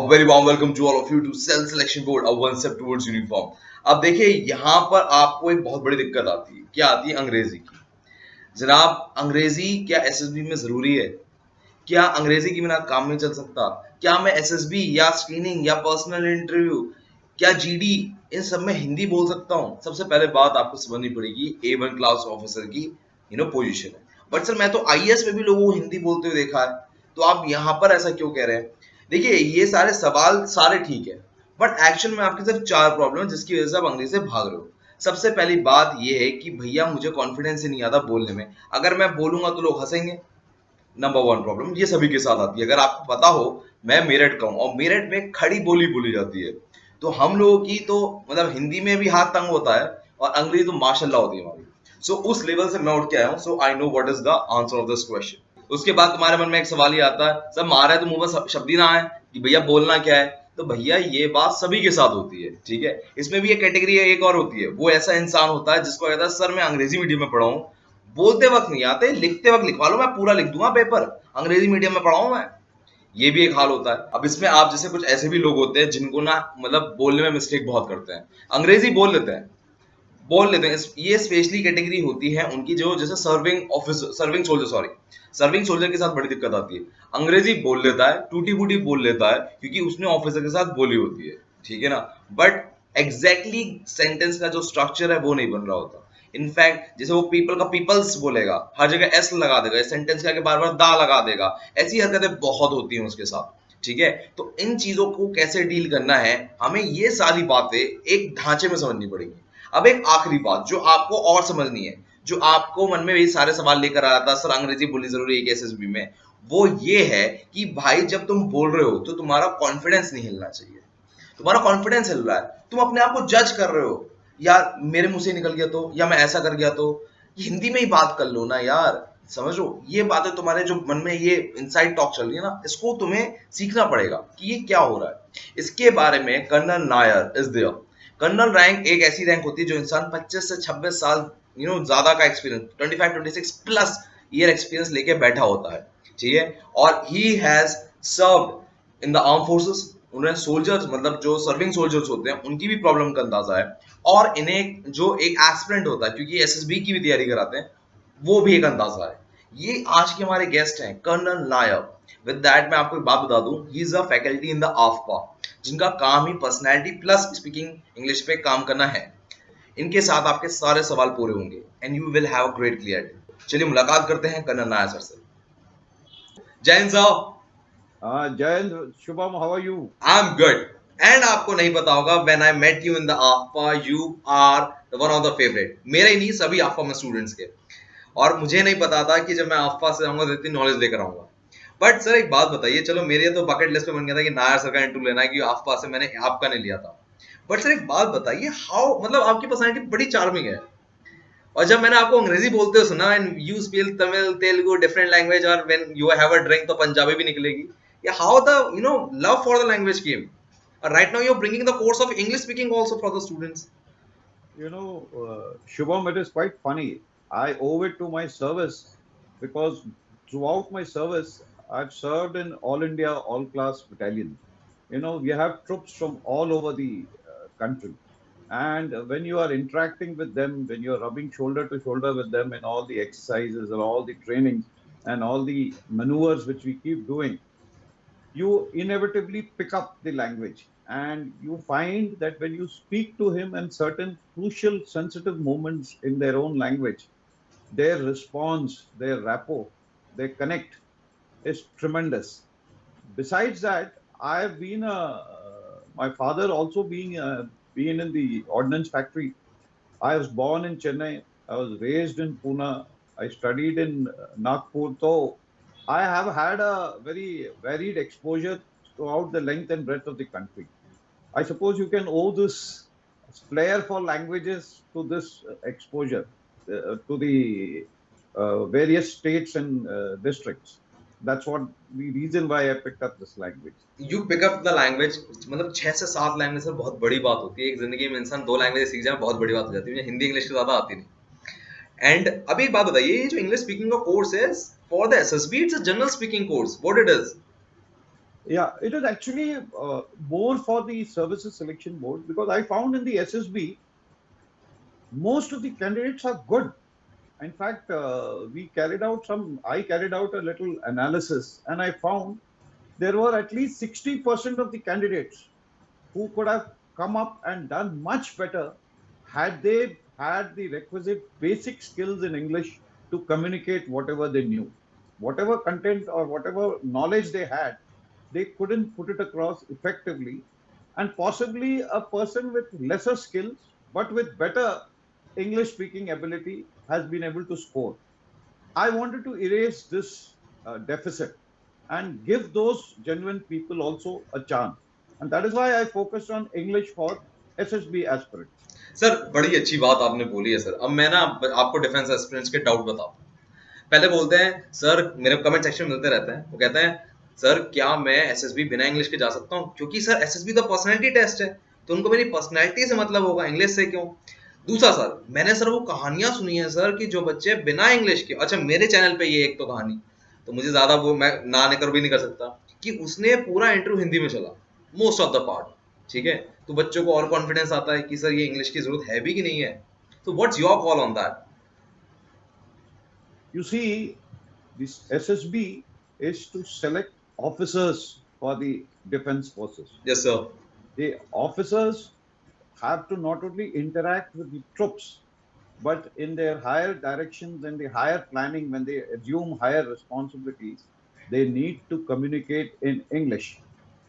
very warm welcome to all of you to Self Selection Board, a one step towards uniform. अब देखिए यहाँ पर आपको एक बहुत बड़ी दिक्कत आती है, क्या आती है? अंग्रेजी की। जनाब, अंग्रेजी क्या एसएसबी में जरूरी है? क्या अंग्रेजी के बिना काम नहीं चल सकता? क्या मैं एसएसबी या स्क्रीनिंग या पर्सनल इंटरव्यू क्या जीडी इन सब में हिंदी बोल सकता हूँ? सबसे पहले बात आपको समझनी पड़ेगी A1 क्लास ऑफिसर की पोजीशन है। बट सर मैं तो आईएएस में भी लोगों को हिंदी बोलते हुए देखा है, तो आप यहाँ पर ऐसा क्यों कह रहे हैं? देखिए ये सारे सवाल सारे ठीक है, बट एक्शन में आपके सिर्फ 4 प्रॉब्लम है जिसकी वजह से आप अंग्रेजी से भाग रहे हो। सबसे पहली बात ये है कि भैया मुझे कॉन्फिडेंस ही नहीं आता बोलने में। अगर मैं बोलूंगा तो लोग हंसेंगे। नंबर वन प्रॉब्लम ये सभी के साथ आती है। अगर आपको पता हो मैं मेरठ का हूँ और मेरठ में खड़ी बोली बोली जाती है, तो हम लोगों की तो मतलब हिंदी में भी हाथ तंग होता है और अंग्रेजी तो माशाल्लाह होती है हमारी। सो उस लेवल से मैं उठ के आया हूँ, so I know what is the answer of this question. उसके बाद तुम्हारे मन में एक सवाल ही आता है, सब मारा है तो मुंह में शब्द ही ना आए कि भैया बोलना क्या है। तो भैया ये बात सभी के साथ होती है, ठीक है। इसमें भी एक कैटेगरी एक और होती है, वो ऐसा इंसान होता है जिसको कहता है सर मैं अंग्रेजी मीडियम में पढ़ा हूँ, बोलते वक्त नहीं आते, लिखते वक्त लिखवा लो, मैं पूरा लिख दूंगा पेपर, अंग्रेजी मीडियम में पढ़ा हूं मैं। ये भी एक हाल होता है। अब इसमें आप जैसे कुछ ऐसे भी लोग होते हैं जिनको ना मतलब बोलने में मिस्टेक बहुत करते हैं, अंग्रेजी बोल लेते हैं। ये स्पेशली कैटेगरी होती है उनकी जो जैसे serving soldier, sorry, serving soldier के साथ बड़ी दिक्कत आती है। अंग्रेजी बोल लेता है, टूटी फूटी बोल लेता है क्योंकि उसने ऑफिसर के साथ बोली होती है, ठीक है ना। बट एग्जैक्टली सेंटेंस का जो स्ट्रक्चर है वो नहीं बन रहा होता। इनफैक्ट जैसे वो पीपल का पीपल्स बोलेगा, हर जगह एस लगा देगा, सेंटेंस के आगे बार बार दा लगा देगा, ऐसी हरकतें बहुत होती हैं उसके साथ, ठीक है। तो इन चीजों को कैसे डील करना है, हमें ये सारी बातें एक ढांचे में समझनी पड़ेगी। अब एक आखिरी बात जो आपको और समझनी है, जो आपको मन में ये सारे सवाल लेकर आया था सर अंग्रेजी बोलनी जरूरी है एसएसबी में, वो ये है कि भाई जब तुम बोल रहे हो तो तुम्हारा कॉन्फिडेंस नहीं हिलना चाहिए। तुम्हारा कॉन्फिडेंस हिल रहा है, तुम अपने आप को जज कर रहे हो, यार मेरे मुंह से निकल गया तो, या मैं ऐसा कर गया तो। हिंदी में ही बात कर लो ना यार, समझो ये बातें तुम्हारे जो मन में ये इनसाइड टॉक चल रही है ना, इसको तुम्हें सीखना पड़ेगा कि ये क्या हो रहा है। इसके बारे में colonel Nair is there. Colonel rank एक ऐसी रैंक होती है जो इंसान 25 से 26 साल ज्यादा का एक्सपीरियंस, 25-26 प्लस ईयर एक्सपीरियंस लेके बैठा होता है, ठीक है। और he has served in the arm forces. उन्हें सोल्जर्स मतलब जो सर्विंग सोल्जर्स होते हैं उनकी भी प्रॉब्लम का अंदाजा है, और इन्हें जो एक एस्पिरेंट होता है क्योंकि एसएसबी की भी तैयारी कराते हैं, वो भी एक अंदाजा है। ये आज के हमारे गेस्ट हैं कर्नल नायर। विद दैट मैं आपको एक बात बता दूं, he is a faculty in the आफ्पा, जिनका काम ही पर्सनैलिटी प्लस स्पीकिंग इंग्लिश पे काम करना है। इनके साथ आपके सारे सवाल पूरे होंगे and you will have great clarity. चलिए मुलाकात करते हैं कर्नल नायर सर से। जय हिंद साहब। Jayant, Shubham, how are you? I am good. And आपको नहीं पता होगा, when I met you in the आफा you are one of the favourite, मेरे ही नहीं सभी आफा में स्टूडेंट्स के। और मुझे नहीं पता था कि जब मैं आफा से आऊंगा तो इतनी नॉलेज लेकर आऊंगा। बट सर एक बात बताइए, चलो मेरे तो बकेट लिस्ट पे बन गया था कि नायर सर का इंटरव्यू लेना है, कि आफा से मैंने आपका नहीं लिया था। बट सर एक बात बताइए, हाउ मतलब आपकी पर्सनालिटी बड़ी चार्मिंग है, और जब मैंने आपको अंग्रेजी बोलते हुए सुना, and you speak Tamil Telugu different language, और when you have a drink तो पंजाबी भी निकलेगी, या how the love for the language came? Right now you are bringing the course of English speaking also for the students. Shubham, it is quite funny. I owe it to my service because throughout my service, I've served in All India All Class Battalion. We have troops from all over the country. And when you are interacting with them, when you're rubbing shoulder to shoulder with them in all the exercises and all the trainings and all the maneuvers which we keep doing, you inevitably pick up the language, and you find that when you speak to him in certain crucial sensitive moments in their own language, their response, their rapport, their connect is tremendous. Besides that, I have been my father also being in the ordnance factory. I was born in Chennai. I was raised in Pune. I studied in Nagpur. So I have had a very varied exposure throughout the length and breadth of the country. I suppose you can owe this flair for languages to this exposure to the various states and districts. That's what the reason why I picked up this language. You pick up the language, मतलब 6 से 7 language sir बहुत बड़ी बात होती है। एक जिंदगी में इंसान 2 लैंग्वेज सीख जाए बहुत बड़ी बात हो जाती है। मुझे हिंदी इंग्लिश से ज्यादा आती नहीं। एंड अभी एक बात बताइए, ये जो इंग्लिश स्पीकिंग का कोर्स है for the SSB, it's a general speaking course, what it is? Yeah, it is actually more for the services selection board, because I found in the SSB most of the candidates are good. In fact, I carried out a little analysis, and I found there were at least 60% of the candidates who could have come up and done much better had they had the requisite basic skills in English to communicate whatever they knew. Whatever content or whatever knowledge they had, they couldn't put it across effectively. And possibly a person with lesser skills but with better English speaking ability has been able to score. I wanted to erase this deficit and give those genuine people also a chance. And that is why I focused on English for SSB aspirants. Sir बड़ी अच्छी बात आपने बोली है sir. अब मैं ना आपको डिफेंस एस्पिरेंट्स के डाउट बताऊं। पहले बोलते हैं सर, मेरे कमेंट सेक्शन में मिलते रहते हैं, वो कहते हैं सर क्या मैं एसएसबी बिना इंग्लिश के जा सकता हूँ, क्योंकि सर एसएसबी तो पर्सनैलिटी टेस्ट है, तो उनको मेरी पर्सनैलिटी से मतलब होगा, इंग्लिश से क्यों। दूसरा सर, मैंने सर वो कहानियां सुनी है सर कि जो बच्चे बिना इंग्लिश के, अच्छा मेरे चैनल पे ये एक तो कहानी, तो मुझे ज्यादा वो मैं ना कर भी नहीं कर सकता, कि उसने पूरा इंटरव्यू हिंदी में चला, मोस्ट ऑफ द पार्ट, ठीक है। तो बच्चों को और कॉन्फिडेंस आता है कि सर ये इंग्लिश की जरूरत है भी कि नहीं है। तो what's your call on that? You see, this SSB is to select officers for the defense forces. Yes sir. The officers have to not only interact with the troops, but in their higher directions and the higher planning, when they assume higher responsibilities, they need to communicate in English.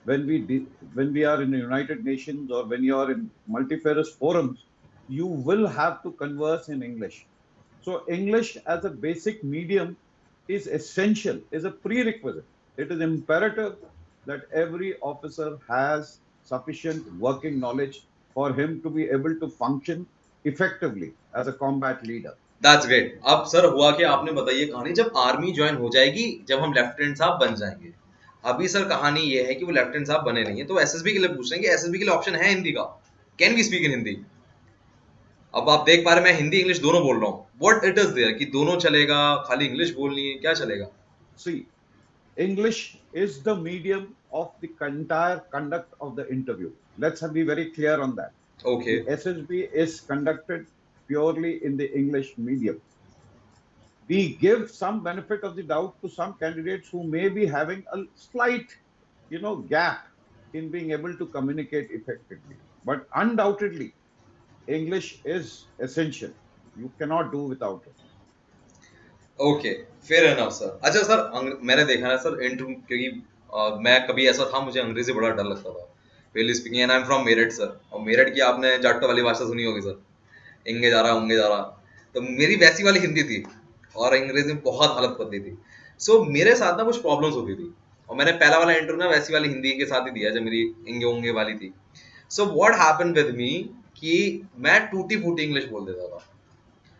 When we are in the United Nations or when you are in multifarious forums, you will have to converse in English. So English as a basic medium is essential, is a prerequisite. It is imperative that every officer has sufficient working knowledge for him to be able to function effectively as a combat leader. That's great. अब sir हुआ कि आपने बताइए कहानी, जब army join हो जाएगी, जब हम लेफ्टिनेंट साहब बन जाएंगे। अभी सर कहानी ये है कि वो लेफ्टिनेंट साहब बने नहीं है, तो एसएसबी के लिए पूछ रहे हैं कि एसएसबी के लिए ऑप्शन है हिंदी का, can we speak in Hindi? अब आप देख पा रहे हैं मैं हिंदी इंग्लिश दोनों बोल रहा हूँ, व्हाट इट इज देयर कि दोनों चलेगा, खाली इंग्लिश बोलनी है, क्या चलेगा? See, English is the medium of the entire conduct of the interview. Let's be very clear on that. Okay. The SSB is conducted purely in the English medium. We give some benefit of the doubt to some candidates who may be having a slight, gap in being able to communicate effectively. But undoubtedly, English is essential. You cannot do without it. Okay, fair enough sir. अच्छा sir, मैंने देखा है sir interview, क्योंकि मैं कभी ऐसा था, मुझे अंग्रेजी बड़ा डर लगता था really speaking, and I am from Meerut sir, और मेरठ की आपने जाटो वाली भाषा सुनी होगी सर, इंगे जा रहा उंगे जा रहा। तो मेरी वैसी वाली हिंदी थी, और अंग्रेजी में बहुत हालत पतली थी। सो मेरे साथ ना कुछ प्रॉब्लम्स होती थी, और मैंने पहला वाला इंटरव्यू ना वैसी वाली हिंदी के साथ ही दिया जब मेरी इंगे उंगे वाली थी। So what happened with me कि मैं टूटी फूटी इंग्लिश बोल देता था।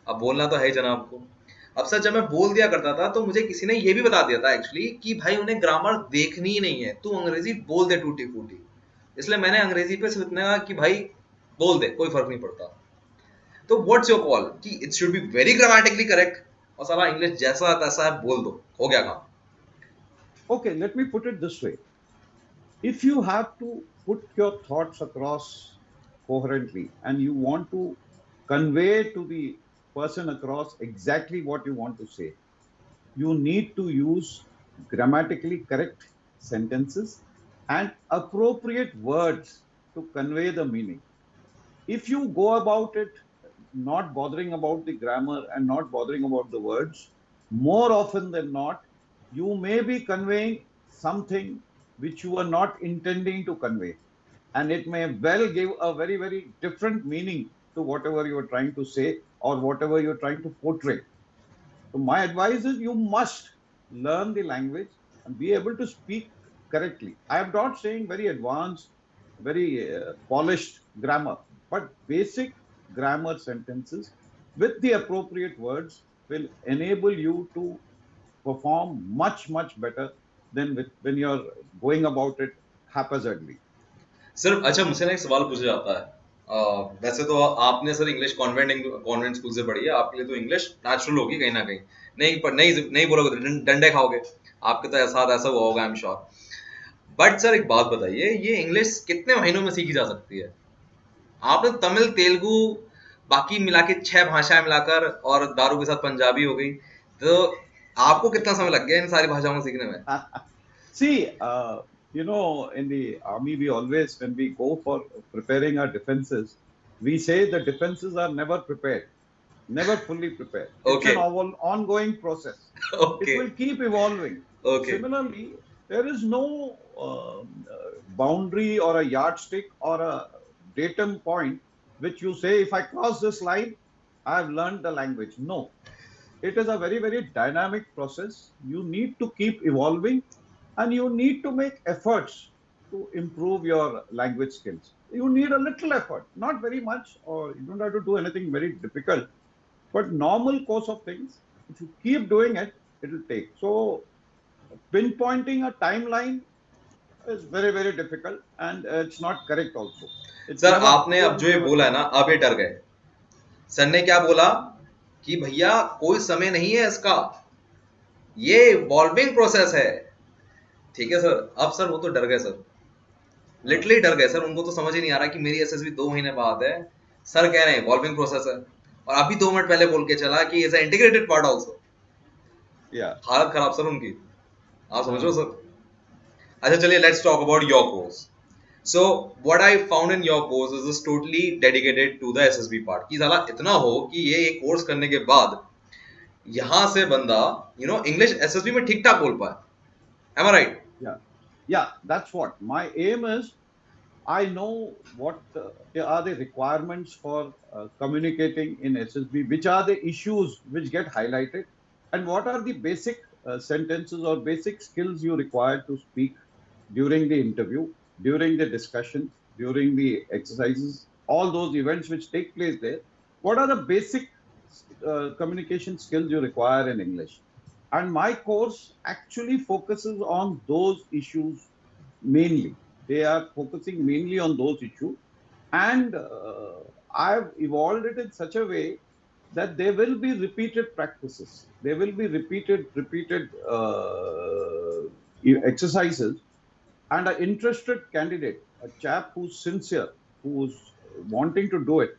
अब बोलना तो है ही जनाब को। अब सर जब मैं बोल दिया करता था, तो मुझे किसी ने ये भी बता दिया था एक्चुअली कि भाई उन्हें ग्रामर देखनी ही नहीं है, तू अंग्रेजी बोल दे टूटी फूटी। इसलिए मैंने अंग्रेजी पे सिर्फ इतना कहा कि भाई बोल दे, कोई फर्क नहीं पड़ता। तो व्हाट्स योर कॉल कि it should be very grammatically correct, और सारा इंग्लिश जैसा तैसा है बोल दो, हो गया काम? Okay, let me put it this way. If you have to put your thoughts across coherently and you want to convey to the person across exactly what you want to say, you need to use grammatically correct sentences and appropriate words to convey the meaning. If you go about it not bothering about the grammar and not bothering about the words, more often than not, you may be conveying something which you are not intending to convey. And it may well give a very, very different meaning to whatever you are trying to say or whatever you're trying to portray. So, my advice is you must learn the language and be able to speak correctly. I am not saying very advanced, very polished grammar, but basic grammar sentences with the appropriate words will enable you to perform much, much better than when you're going about it haphazardly. सिर्फ अच्छा मुझसे ना एक सवाल पूछा जाता है, वैसे तो आपने sir English convent convent school से पढ़ी है, आपके लिए तो इंग्लिश नेचुरल होगी कहीं ना कहीं, नहीं नहीं नहीं बोलोगे तो डंडे खाओगे, आपके तो साथ ऐसा हुआ होगा आई एम श्योर। बट सर एक बात बताइए, ये इंग्लिश कितने महीनों में सीखी जा सकती है? आपने तमिल, तेलुगु, बाकी मिला के 6 भाषाएं मिलाकर, और दारू के साथ पंजाबी हो गई, तो आपको कितना समय लग गया इन सारी भाषाओं को सीखने में? See, in the army, we always, when we go for preparing our defenses, we say the defenses are never prepared, never fully prepared. It's okay, an ongoing process. It okay, will keep evolving. Okay, Similarly, there is no boundary or a yardstick or a datum point which you say, if I cross this line, I have learned the language. No, it is a very, very dynamic process. You need to keep evolving and you need to make efforts to improve your language skills. You need a little effort, not very much, or you don't have to do anything very difficult, but normal course of things. If you keep doing it, it will take. So pinpointing a timeline is very, very difficult and it's not correct also. It's sir never, आपने you अब will जो ये never बोला है get. ना, अब ये डर गए। सर ने क्या बोला कि भैया कोई समय नहीं है इसका, ये इवॉल्विंग प्रोसेस है। ठीक है सर, अब सर वो तो डर गए सर, Uh, लिटरली डर गए सर, उनको तो समझ ही नहीं आ रहा कि मेरी एसएसबी 2 महीने बाद है। सर कह रहे हैं इवॉल्विंग प्रोसेस है, और अभी 2 मिनट पहले बोल के चला कि is integrated part also. yeah. हालत खराब सर उनकी, आप समझ लो Uh, सर। अच्छा चलिए, let's talk about your course. So what I found in your course is this totally dedicated to the SSB part, कि साला इतना हो कि ये एक कोर्स करने के बाद यहां से बंदा इंग्लिश एसएसबी में ठीक ठाक बोल पाए। Am I right? yeah. Yeah, that's what my aim is. I know what are the requirements for communicating in SSB, which are the issues which get highlighted, and what are the basic sentences or basic skills you require to speak during the interview, during the discussions, during the exercises, all those events which take place there. What are the basic communication skills you require in English? And my course actually focuses on those issues mainly. They are focusing mainly on those issues. And I've evolved it in such a way that there will be repeated practices. There will be repeated exercises. And an interested candidate, a chap who's sincere, who's wanting to do it,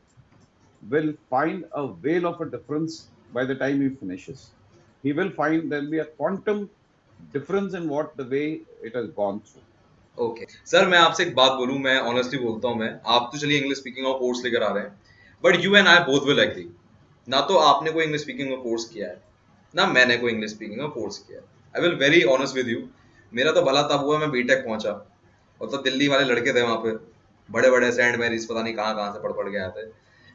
will find a whale of a difference by the time he finishes. He will find there'll be a quantum difference in what the way it has gone through. Okay sir, मैं आपसे एक बात बोलूं, मैं honestly बोलता हूं, मैं आप तो चलिए इंग्लिश स्पीकिंग का कोर्स लेकर आ रहे हैं, but you and I both will agree, ना तो आपने कोई इंग्लिश स्पीकिंग का कोर्स किया है, ना मैंने कोई इंग्लिश स्पीकिंग का कोर्स किया है। I will very honest with you, मेरा तो भला तब हुआ मैं बीटेक पहुंचा, और तो दिल्ली वाले लड़के थे वहां पे, बड़े बड़े सेंट मैरीज पता नहीं कहाँ कहाँ से पढ़ पढ़ के आए थे,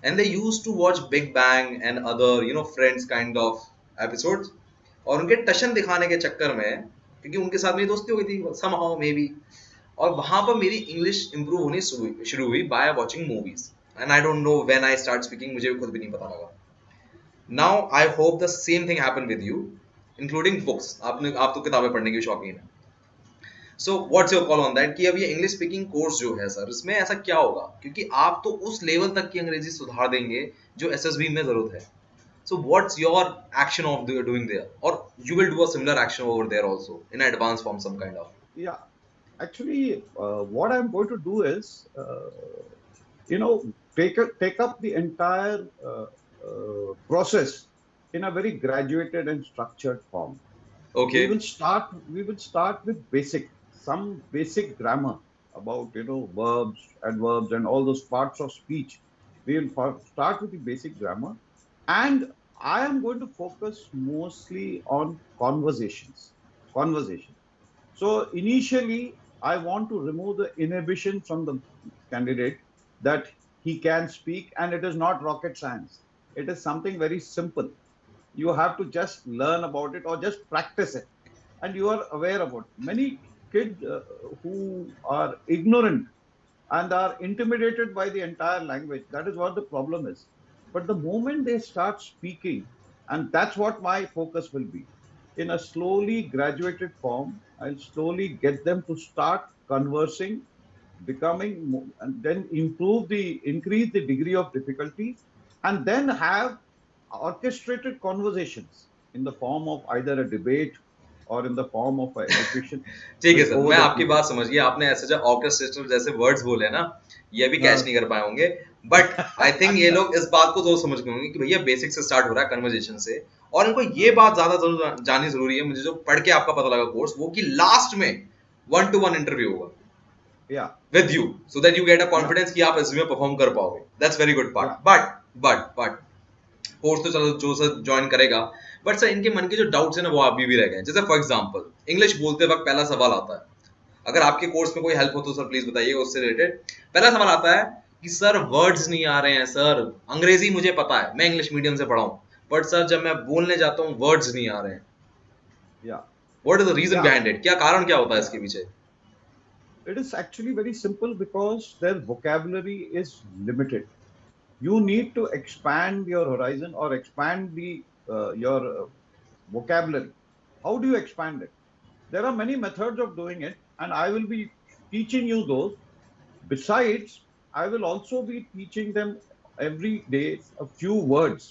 and they use to watch Big Bang and other Friends kind of episodes, और उनके टशन दिखाने के चक्कर में, क्योंकि उनके साथ मेरी दोस्ती हो गई थी somehow maybe, और वहां पर मेरी इंग्लिश इंप्रूव होनी शुरू हुई by watching movies, and I don't know when I start speaking, मुझे भी खुद भी नहीं पता लगा। Now I hope the same thing happen with you, including books, आप तो किताबें पढ़ने की शौकीन है। So what's your call on that, कि अब ये इंग्लिश स्पीकिंग कोर्स जो है सर, इसमें ऐसा क्या होगा, क्योंकि आप तो उस लेवल तक की अंग्रेजी सुधार देंगे जो एसएसबी में जरूरत है। So what's your action of doing there? Or you will do a similar action over there also in advance form, some kind of. Yeah, actually, what I'm going to do is, take up the entire process in a very graduated and structured form. We Okay. will start. We will start with some basic grammar about verbs, adverbs, and all those parts of speech. We will start with the basic grammar, and I am going to focus mostly on conversations. Conversation. So initially, I want to remove the inhibition from the candidate that he can speak, and it is not rocket science. It is something very simple. You have to just learn about it or just practice it, and you are aware about it. Many kids who are ignorant and are intimidated by the entire language. That is what the problem is. But the moment they start speaking, and that's what my focus will be, in a slowly graduated form, I'll slowly get them to start conversing, and then increase the degree of difficulty, and then have orchestrated conversations in the form of either a debate or in the form of education ठीक है with sir, over मैं the आपकी period. बात समझ गया। आपने ऐसे जो ऑर्केस्ट्रेटर जैसे वर्ड्स बोले ना, ये भी कैच Uh, नहीं कर पाए होंगे। बट आई थिंक ये लोग इस बात को तो समझ गए होंगे कि भैया बेसिक से स्टार्ट हो रहा है कन्वर्जेशन से, और इनको ये uh, बात ज्यादा जरूर जाननी जरूरी है, मुझे जो पढ़ के आपका पता लगा कोर्स, वो कि लास्ट में 1-to-1 इंटरव्यू होगा yeah, with you, so that you get a yeah, confidence कि आप इसमें परफॉर्म कर पाओगे। That's very good part. yeah. But course तो चलो जो सर ज्वाइन करेगा, बट सर इनके मन के जो डाउट्स है ना वो अभी भी रह गए। जैसे फॉर एग्जांपल इंग्लिश बोलते वक्त पहला सवाल आता है, अगर आपके कोर्स में कोई हेल्प हो तो सर प्लीज बताइए उससे रिलेटेड। पहला सवाल आता है कि सर वर्ड्स नहीं आ रहे हैं सर, अंग्रेजी मुझे पता है, मैं इंग्लिश मीडियम से पढ़ा हूँ, बट सर जब मैं बोलने जाता हूँ वर्ड्स नहीं आ रहे हैं। Yeah, what is the reason yeah, behind it, क्या कारण क्या होता है yeah. इसके पीछे? It is actually very simple because their vocabulary is limited. You need to expand your horizon or expand the your vocabulary. How do you expand it? There are many methods of doing it, and I will be teaching you those. Besides, I will also be teaching them every day a few words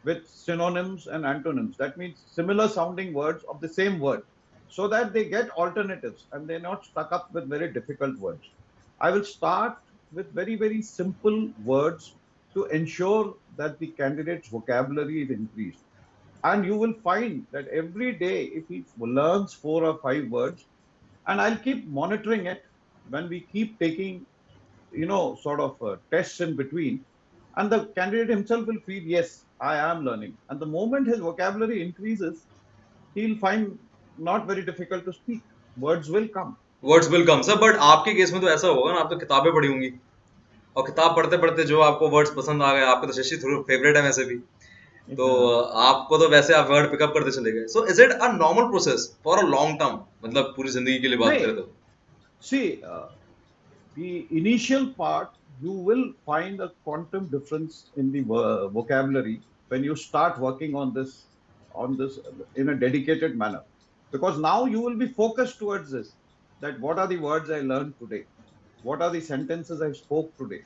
with synonyms and antonyms. That means similar sounding words of the same word, so that they get alternatives and they're not stuck up with very difficult words. I will start with very, very simple words to ensure that the candidate's vocabulary is increased. And you will find that every day, if he learns 4 or 5 words, and I'll keep monitoring it when we keep taking, sort of tests in between, and the candidate himself will feel, yes, I am learning. And the moment his vocabulary increases, he'll find not very difficult to speak. Words will come. Words will come sir, but आपके case में तो ऐसा होगा ना, आप तो किताबें पढ़ी होंगी, और किताब पढ़ते पढ़ते जो आपको वर्ड्स पसंद आ गए, आपके तो शशि थ्रूर फेवरेट है वैसे भी, तो Uh, आपको तो वैसे आप वर्ड पिकअप करते चले गए। So is it a normal process for a long term, मतलब पूरी जिंदगी के लिए बात करें Nay, तो? see, the initial part, you will find a quantum difference in the vocabulary when you start working on this in a dedicated manner, because now you will be focused towards this, that what are the words I learned today, what are the sentences I spoke today,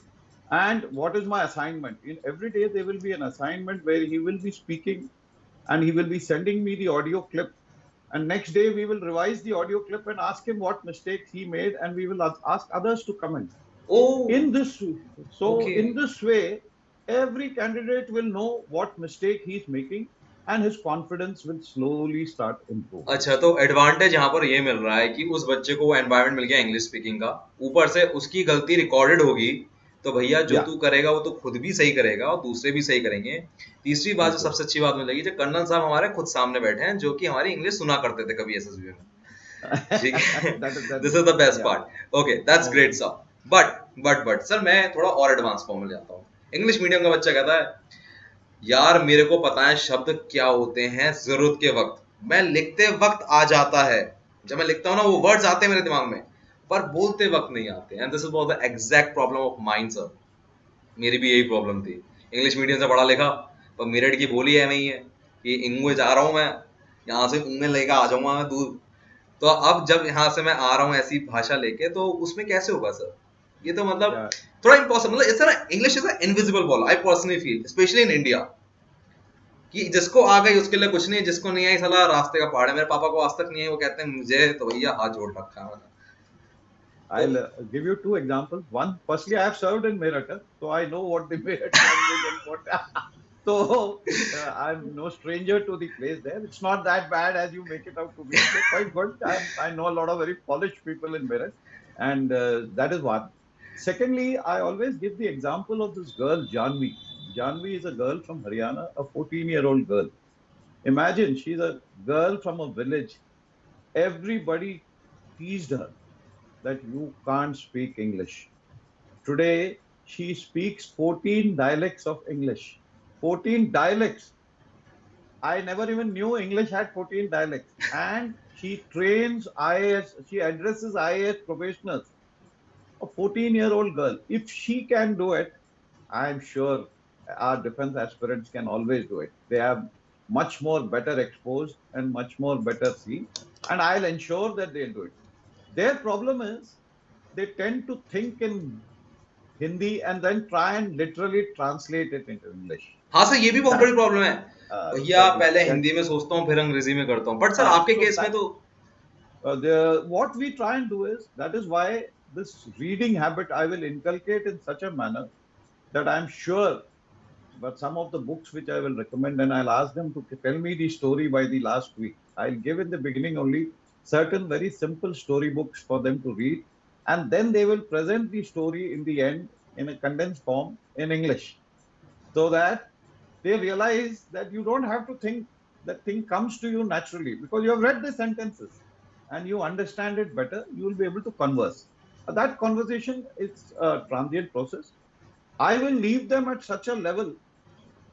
and what is my assignment. In every day there will be an assignment where he will be speaking and he will be sending me the audio clip, and next day we will revise the audio clip and ask him what mistakes he made, and we will ask others to comment. Oh, In this so okay. in this way, every candidate will know what mistake he's making, and his confidence will slowly start improving. अच्छा, तो advantage यहाँ पर ये मिल रहा है कि उस बच्चे को वो एनवायरनमेंट मिल गया इंग्लिश स्पीकिंग का, ऊपर से उसकी गलती रिकॉर्डेड होगी, तो भैया जो Yeah, तू करेगा वो तो खुद भी सही करेगा और दूसरे भी सही करेंगे। तीसरी बात जो बिल्कुल. सबसे अच्छी बात मुझे लगी, जो कर्नल साहब हमारे खुद सामने बैठे हैं, जो कि हमारी इंग्लिश सुना करते थे कभी एसएसबी में। ठीक है, That is that. This is the best Yeah. Part. Okay, that's Okay. Great sir. But sir मैं थोड़ा और एडवांस फॉर्म में जाता हूँ। इंग्लिश मीडियम का बच्चा कहता है यार मेरे को पता है शब्द क्या होते हैं जरूरत के वक्त, मैं लिखते वक्त आ जाता है, जब मैं लिखता हूँ ना वो वर्ड्स आते हैं मेरे दिमाग में, पर बोलते वक्त नहीं आते। And this is the exact problem of mind sir. मेरी भी यही प्रॉब्लम थी, इंग्लिश मीडियम से पढ़ा लिखा, पर मेरठ की बोली है वही है कि इंगुए जा रहा हूँ मैं, यहाँ से ऊँगे लेकर आ जाऊंगा मैं दूर। तो अब जब यहाँ से मैं आ रहा हूँ ऐसी भाषा लेके, तो उसमें कैसे होगा सर? ये तो मतलब Yeah. थोड़ा इम्पॉसिबल, मतलब इस तरह English is invisible wall, I personally feel specially in India, कि जिसको आ गई उसके लिए कुछ नहीं, जिसको नहीं आई साला रास्ते का पहाड़ है। मेरे पापा को आज तक नहीं है, वो कहते हैं मुझे तो भैया हाथ जोड़ रखा है मैंने। तो I'll give you 2 examples. One, firstly, I have served in Meerut, so I know what the Meerut language and what. So I'm no stranger to the place there. It's not that bad as you make it out to be. They're quite good. I know a lot of very polished people in Meerut, and that is one. Secondly, I always give the example of this girl, Janvi. Janvi is a girl from Haryana, a 14-year-old girl. Imagine she's a girl from a village. Everybody teased her that you can't speak English. Today, she speaks 14 dialects of English. 14 dialects. I never even knew English had 14 dialects. And she trains IAS, she addresses IAS professionals. A 14-year-old girl. If she can do it, I'm sure our defense aspirants can always do it. They are much more better exposed and much more better seen. And I'll ensure that they'll do it. Their problem is they tend to think in Hindi and then try and literally translate it into English. हाँ sir, ये भी बहुत That, बड़ी problem है। भैया that is पहले that. Hindi में सोचता हूँ फिर अंग्रेजी में करता हूँ, बट सर आपके So केस में that तो what we try and do is, that is why this reading habit I will inculcate in such a manner that I'm sure. But some of the books which I will recommend, and I'll ask them to tell me the story by the last week. I'll give in the beginning only certain very simple story books for them to read, and then they will present the story in the end in a condensed form in English, so that they realize that you don't have to think, that thing comes to you naturally because you have read the sentences and you understand it better. You will be able to converse. That conversation is a transient process. I will leave them at such a level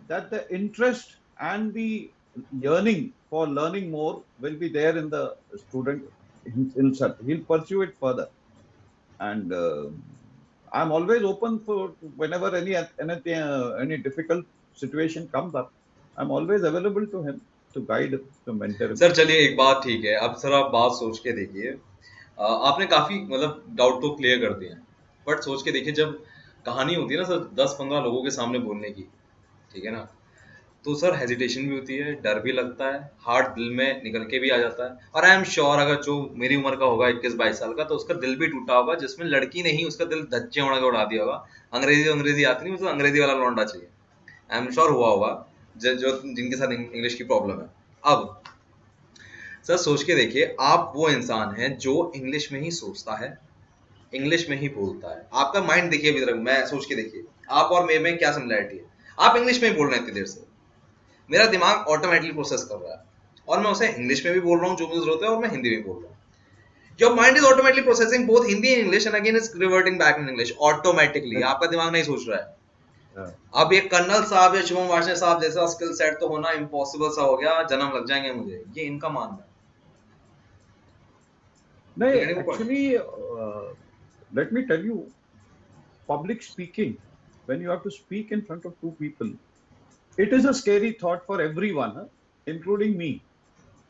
that the interest and the yearning for learning more will be there in the student himself. He'll pursue it further, and I'm always open for whenever any difficult situation comes up. I'm always available to him to guide him, to mentor him. Sir चलिए एक बात ठीक है, अब sir आप बात सोच के देखिए। आपने काफी मतलब डाउट तो क्लियर कर दिए हैं, बट सोच के देखिए जब कहानी होती है ना सर 10-15 लोगों के सामने बोलने की, ठीक है ना, तो सर हेजिटेशन भी होती है, डर भी लगता है, हार्ट दिल में निकल के भी आ जाता है। और आई एम श्योर अगर जो मेरी उम्र का होगा 21-22 साल का, तो उसका दिल भी टूटा होगा, जिसमें लड़की नहीं उसका दिल धच्चे उड़ा के उड़ा दिया होगा। अंग्रेजी अंग्रेजी आती नहीं, मुझे अंग्रेजी वाला लौंडा चाहिए। आई एम श्योर हुआ होगा जो जिनके साथ इंग्लिश की प्रॉब्लम है। अब सर सोच के देखिए, आप वो इंसान हैं जो इंग्लिश में ही सोचता है, इंग्लिश में ही बोलता है। आपका माइंड देखिए अभी तक, मैं सोच के देखिए आप और मेरे में क्या सिमिलरिटी है। आप इंग्लिश में ही बोल रहे हैं इतनी देर से, मेरा दिमाग ऑटोमेटिकली प्रोसेस कर रहा है और मैं उसे इंग्लिश में भी बोल रहा हूँ जो मुझे जरूरत है, और मैं हिंदी में बोल रहा हूँ। Your mind is automatically processing both Hindi and English and again is reverting back in English automatically. Correct. आपका दिमाग नहीं सोच रहा है। Uh, अब ये कर्नल साहब या शुभम वाजपेयी साहब जैसा स्किल सेट तो होना इम्पॉसिबल सा हो गया, जन्म लग जाएंगे मुझे, ये इनका मानना है। no, You getting the point? actually, let me tell you, public speaking, when you have to speak in front of two people, it is a scary thought for everyone, huh? Including me.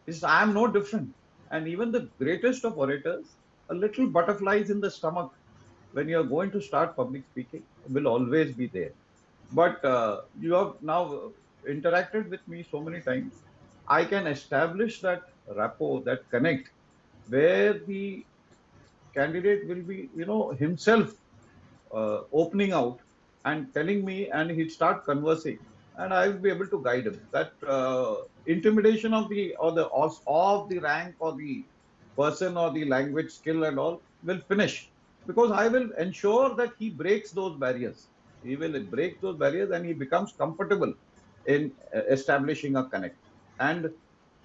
I am no different. And even the greatest of orators, a little butterflies in the stomach when you are going to start public speaking will always be there. But you have now interacted with me so many times. I can establish that rapport, that connect, where the candidate will be, himself opening out and telling me, and he'd start conversing, and I will be able to guide him. That intimidation of the or the of the rank or the person or the language skill and all will finish, because I will ensure that he breaks those barriers. He will break those barriers and he becomes comfortable in establishing a connect. And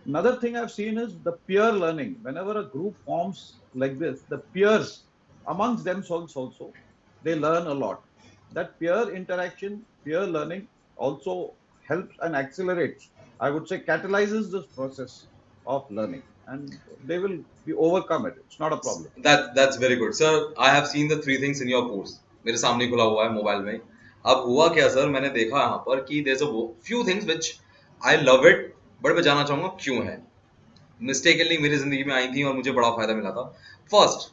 another thing I've seen is the peer learning. Whenever a group forms like this, the peers amongst themselves also, they learn a lot. That peer interaction, peer learning also helps and accelerates, I would say, catalyzes this process of learning, and they will be overcome it. It's not a problem. That's very good sir. I have seen the three things in your course, मेरे सामने खुला हुआ है mobile में। अब हुआ क्या sir, मैंने देखा यहाँ पर कि there's a few things which I love it, but मैं जानना चाहूंगा क्यों है। मिस्टेकली मेरी जिंदगी में आई थी और मुझे बड़ा फायदा मिला था। फर्स्ट,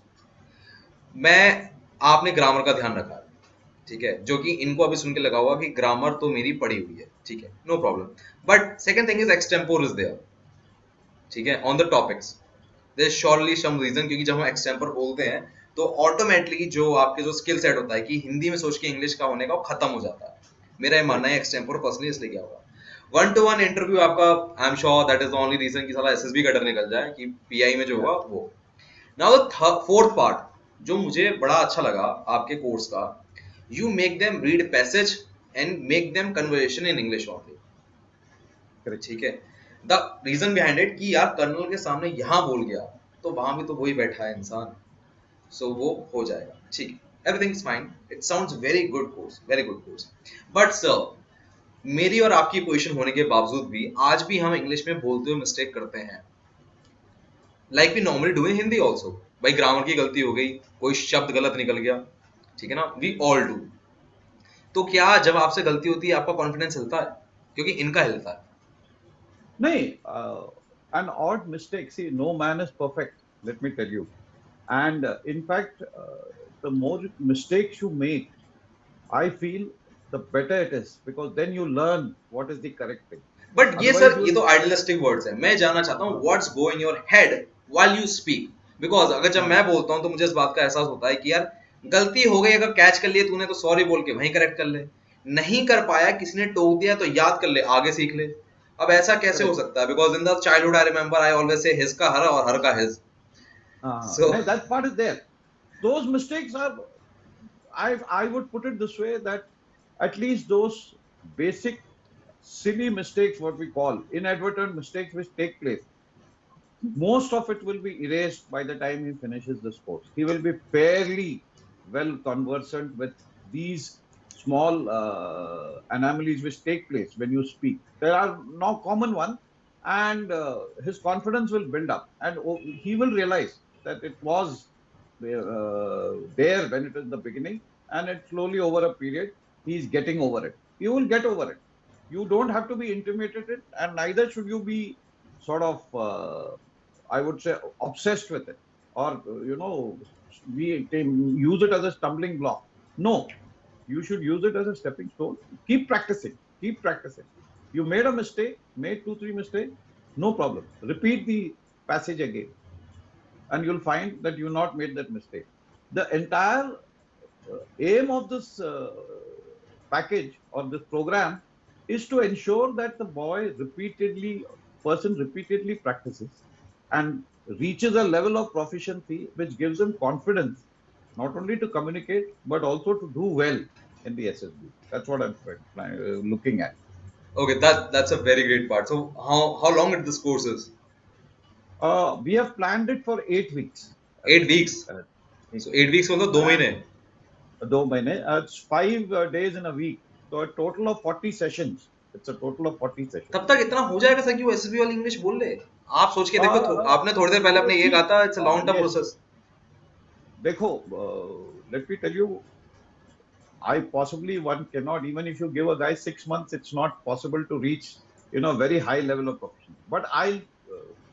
मैं आपने ग्रामर का ध्यान रखा है, ठीक है, जो कि इनको अभी सुन के लगा हुआ कि ग्रामर तो मेरी पड़ी हुई है, ठीक है, no problem. But second thing is extempore is there, ठीक है, on the topics there surely some reason, क्योंकि जब हम एक्सटेम्पर बोलते हैं तो ऑटोमेटिकली जो आपके जो स्किल सेट होता है कि हिंदी में सोच के इंग्लिश का होने का, वो खत्म हो जाता है। मेरा ये मानना है एक्सटेम्पर पर्सनली इसलिए क्या होगा। 1-to-1 इंटरव्यू आपका, I am sure that is the only reason कि साला एसएसबी का डर निकल जाए कि पीआई में जो Yeah. होगा वो। नाउ द फोर्थ पार्ट जो मुझे बड़ा अच्छा लगा आपके कोर्स का, you make them read passage and make them conversation in English only, Correct. ठीक है। द रीजन बिहाइंड इट कि यार कर्नल के सामने यहाँ बोल गया तो वहां भी तो वही बैठा है इंसान, सो वो हो जाएगा, ठीक है, everything is fine. It sounds very good course, very good course. But sir, मेरी और आपकी पोजीशन होने के बावजूद भी आज भी हम इंग्लिश में बोलते हुए मिस्टेक करते हैं, like we normally do in Hindi also. भाई ग्रामर की गलती हो गई, कोई शब्द गलत निकल गया, ठीक है ना, वी ऑल डू। तो क्या जब आपसे गलती होती है आपका कॉन्फिडेंस हिलता है? क्योंकि इनका हिलता है। Nay, an odd mistake. See, no man is perfect. Let me tell you. And in fact, the more mistakes you make, I feel the better it is, because then you learn what is the correct thing. But ये Otherwise, sir you ये will. तो idealistic words है, मैं जानना चाहता हूँ what's go in your head while you speak, because अगर जब Uh, मैं बोलता हूँ तो मुझे इस बात का एहसास होता है कि यार गलती हो गई, अगर कैच कर लिए तूने तो सॉरी बोल के वहीं करेक्ट कर ले, नहीं कर पाया किसी ने टोक दिया तो याद कर ले, आगे सीख ले। अब ऐसा कैसे हो correct. सकता है, because in the childhood I remember I always say his का हर और हर का his. So No, that part is there. Those mistakes are. I would put it this way, that at least those basic silly mistakes, what we call inadvertent mistakes, which take place, most of it will be erased by the time he finishes this course. He will be fairly well conversant with these small anomalies which take place when you speak. There are no common one, and his confidence will build up, and he will realize that it was there when it is the beginning, and it slowly over a period he is getting over it. You will get over it. You don't have to be intimidated, and neither should you be sort of I would say obsessed with it, or we can use it as a stumbling block. No, you should use it as a stepping stone. Keep practicing. Keep practicing. You made a mistake, made 2, 3 mistakes, no problem. Repeat the passage again, and you'll find that you not made that mistake. The entire aim of this package or this program is to ensure that the person repeatedly practices and reaches a level of proficiency which gives him confidence not only to communicate but also to do well in the SSB. That's what I'm looking at. okay, that's a very great part. So how long it this course is? We have planned it for 8 weeks, 8 weeks? uh, So 8 weeks मतलब 2 महीने? and 2 महीने. It's 5 days in a week, so a total of 40 sessions. It's a total of 40 sessions. तब तक इतना हो जाएगा sir कि वो एसएसबी वाली इंग्लिश बोल ले? आप सोच के देखो, आपने थोड़ी देर पहले अपने ये कहा See, था, it's a long term yes, process. देखो, let me tell you, I possibly one cannot, even if you give a guy 6 months, it's not possible to reach, very high level of proficiency. But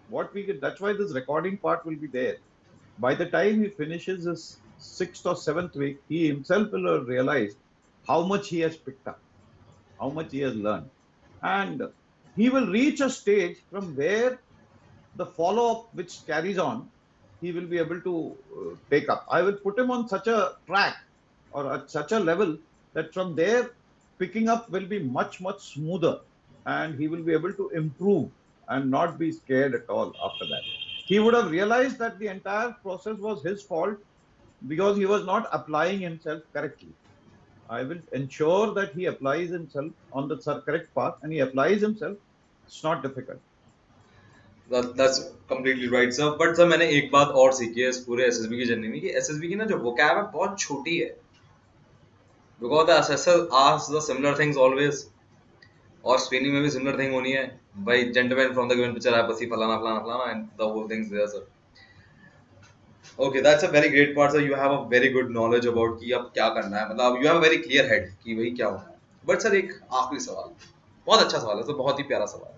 what we get, that's why this recording part will be there. By the time he finishes his 6th or 7th week, he himself will realize how much he has picked up, how much he has learned. And he will reach a stage from where the follow up which carries on, he will be able to take up. I will put him on such a track or at such a level that from there, picking up will be much, much smoother, and he will be able to improve and not be scared at all after that. He would have realized that the entire process was his fault because he was not applying himself correctly. I will ensure that he applies himself on the correct path, and he applies himself. It's not difficult. That's completely right sir. But sir मैंने एक बात और सीखी है इस पूरे SSB की journey में, कि एसएसबी की ना जो वोकैब है बहुत छोटी है, because the assessor asks the similar things always, और स्पेनिंग में भी सिमिलर थिंग होनी है भाई, gentleman from the given picture है बसी फलाना फलाना फलाना and the whole things there sir. Okay, that's a very great part sir, you have a very good knowledge about कि अब क्या करना है, मतलब you have a very clear head कि भाई क्या होना है। बट सर एक आखिरी सवाल, बहुत अच्छा सवाल है सर, बहुत ही प्यारा सवाल है।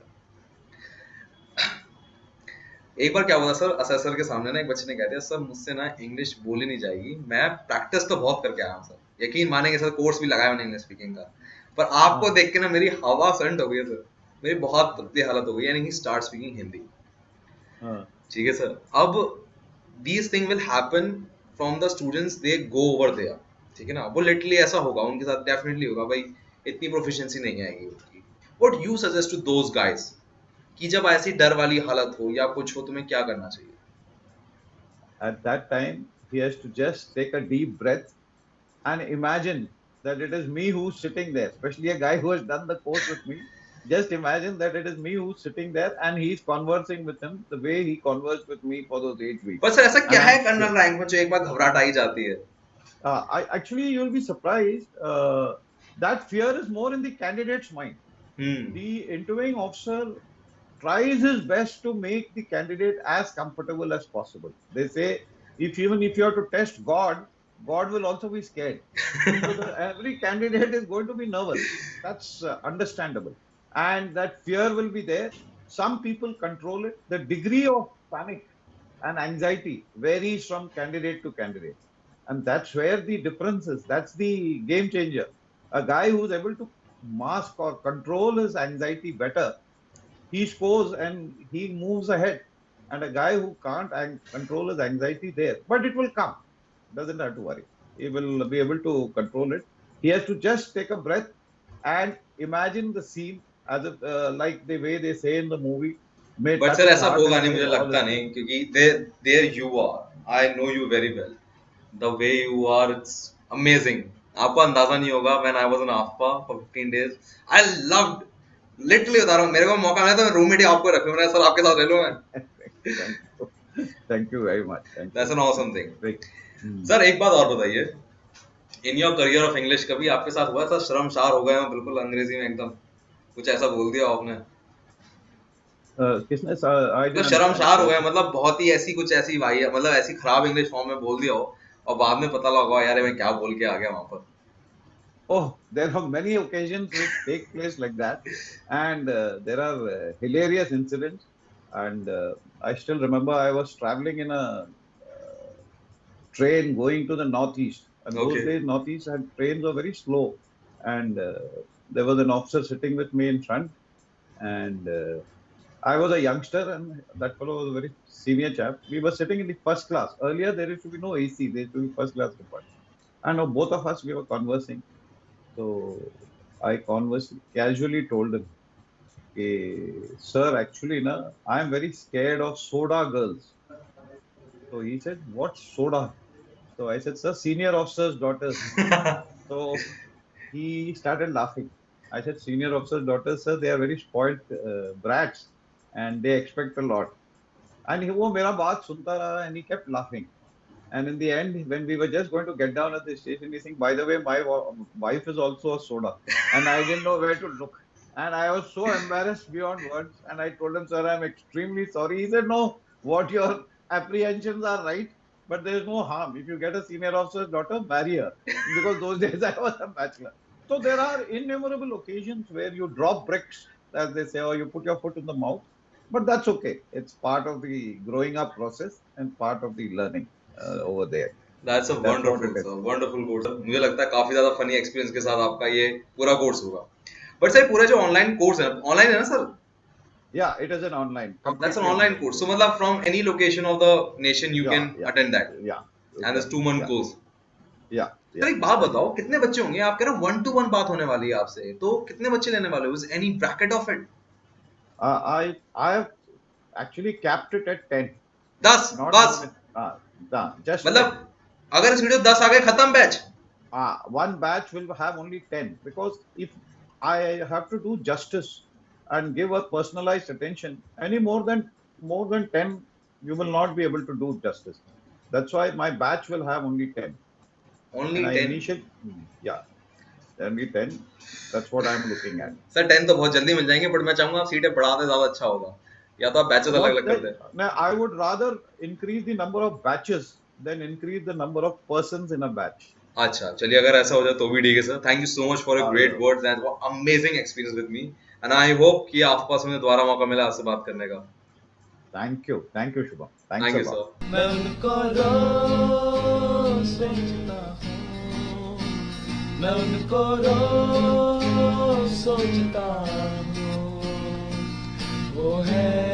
एक बार क्या हुआ था सर, असेसर के सामने ना एक बच्चे ने कह दिया सर मुझसे ना इंग्लिश बोली नहीं जाएगी, मैं प्रैक्टिस तो बहुत करके आया हूँ सर, यकीन मानेंगे सर कोर्स भी लगाया मैंने इंग्लिश स्पीकिंग का, पर आपको हाँ, देख के ना मेरी हवा संट हो गई है सर, मेरी बहुत बुरी हालत हो गई, यानी कि स्टार्ट स्पीकिंग हिंदी। हाँ. ठीक है सर, अब these thing will happen from the students they go over there, ठीक है ना, वो लिटरली ऐसा होगा उनके साथ, डेफिनेटली होगा भाई, इतनी प्रोफिशिएंसी नहीं आएगी उनकी। What you suggest to those guys कि जब ऐसी डर वाली हालत हो या कुछ हो, तुम्हें क्या करना चाहिए? At that time, he has to just take a deep breath and imagine that it is me who's sitting there, especially a guy who has done the course with me. Just imagine that it is me who's sitting there and he's conversing with him the way he conversed with me for those 8 weeks. पर sir ऐसा क्या And है colonel rank में जो एक बार घबराहट आई जाती है? I actually, you'll be surprised. That fear is more in the candidate's mind. Hmm. The interviewing officer tries his best to make the candidate as comfortable as possible. They say, if even if you have to test God, God will also be scared. So every candidate is going to be nervous. That's understandable, and that fear will be there. Some people control it. The degree of panic and anxiety varies from candidate to candidate, And that's where the difference is. That's the game changer. A guy who's able to mask or control his anxiety better, he scores and he moves ahead. And a guy who can't control his anxiety there, but it will come, doesn't have to worry. He will be able to control it. He has to just take a breath and imagine the scene as if, like the way they say in the movie, may but touch sir his ऐसा heart होगा and नहीं, मुझे say all लगता is नहीं, well. क्योंकि there you are, I know you very well, the way you are, it's amazing. आपको अंदाजा नहीं होगा, व्हेन आई वाज इन आफ्पा for 15 days, I loved, literally बता रहा हूँ, मेरे को मौका मिला तो मैं रूममेट ही आपको रख लूंगा सर, आपके साथ रह लूं मैं. Thank you. Thank you very much. Thank that's you. An awesome thing. Great. Hmm. Sir एक बात और बताइए, in your career of English कभी आपके साथ हुआ था शर्मसार हो गए हो बिल्कुल अंग्रेजी में एकदम, कुछ ऐसा बोल दिया आपने, किसने I मतलब didn't understand. शर्मसार हो गए, मतलब बहुत ही ऐसी कुछ ऐसी भाई, मतलब ऐसी खराब इंग्लिश फॉर्म में बोल दिया हो और बाद में पता लगा यार मैं क्या बोल के आ गया वहां पर. Oh, there are many occasions which take place like that, and there are hilarious incidents. And I still remember I was traveling in a train going to the northeast, and those Okay. days northeast had trains were very slow, and there was an officer sitting with me in front, and I was a youngster, and that fellow was a very senior chap. We were sitting in the first class. Earlier, there used to be no AC. There used to be first class compartment. And both of us, we were conversing. So I casually told him, sir, actually, na, I am very scared of soda girls. So he said, what's soda? So I said, sir, senior officer's daughters. So he started laughing. I said, senior officer's daughters, sir, they are very spoiled brats and they expect a lot. And he वो मेरा बात सुनता रहा and he kept laughing. And in the end, when we were just going to get down at the station, he said, by the way, my wife is also a soda. And I didn't know where to look. And I was so embarrassed beyond words. And I told him, sir, I'm extremely sorry. He said, no, what your apprehensions are right, but there is no harm. If you get a senior officer's daughter, marry her. Because those days I was a bachelor. So there are innumerable occasions where you drop bricks, as they say, or you put your foot in the mouth. But that's okay. It's part of the growing up process and part of the learning over there. That's a That's what wonderful it is. Sir, wonderful course. मुझे लगता है काफी ज्यादा funny experience के साथ आपका ये पूरा कोर्स होगा. बट सर पूरा जो ऑनलाइन कोर्स है, ऑनलाइन है ना sir? Yeah, it is an online, that's an completely online online course, so course. मतलब from any location of the nation you Yeah, can yeah, attend that, yeah, and this 2 month yeah, course. yeah, sir yeah. एक बात That's बताओ, कितने बच्चे होंगे? आप कह रहे हो 1-to-1 बात होने वाली है आपसे, तो कितने बच्चे लेने वाले हो? Is any bracket of it? I have actually capped it at 10, 10 not more बस? than just 10. मतलब अगर इस वीडियो 10 आ गए खत्म batch? One batch will have only 10 because if I have to do justice and give a personalized attention, any more than 10, you will not be able to do justice. That's why my batch will have only 10. And only I 10? initially, yeah, only 10. That's what I'm looking at. Sir 10 तो बहुत जल्दी मिल जाएंगे, but मैं चाहूंगा आप सीटें बढ़ा दें, ज्यादा अच्छा होगा, या तो आप बैचेस अलग अलग कर दें. Now, I would rather increase the number of batches than increase the number of persons in a batch. अच्छा चलिए, अगर ऐसा हो जाए तो भी ठीक है sir. Thank you so much for a great Uh, words and amazing experience with me, and I hope कि आसपास में दोबारा मौका मिला आपसे बात करने का. Thank you. Thank you, Shubham. Thanks thank a you lot. Sir. मैं उनको रोज सोचता हूँ, मैं उनको रोज सोचता हूँ, वो है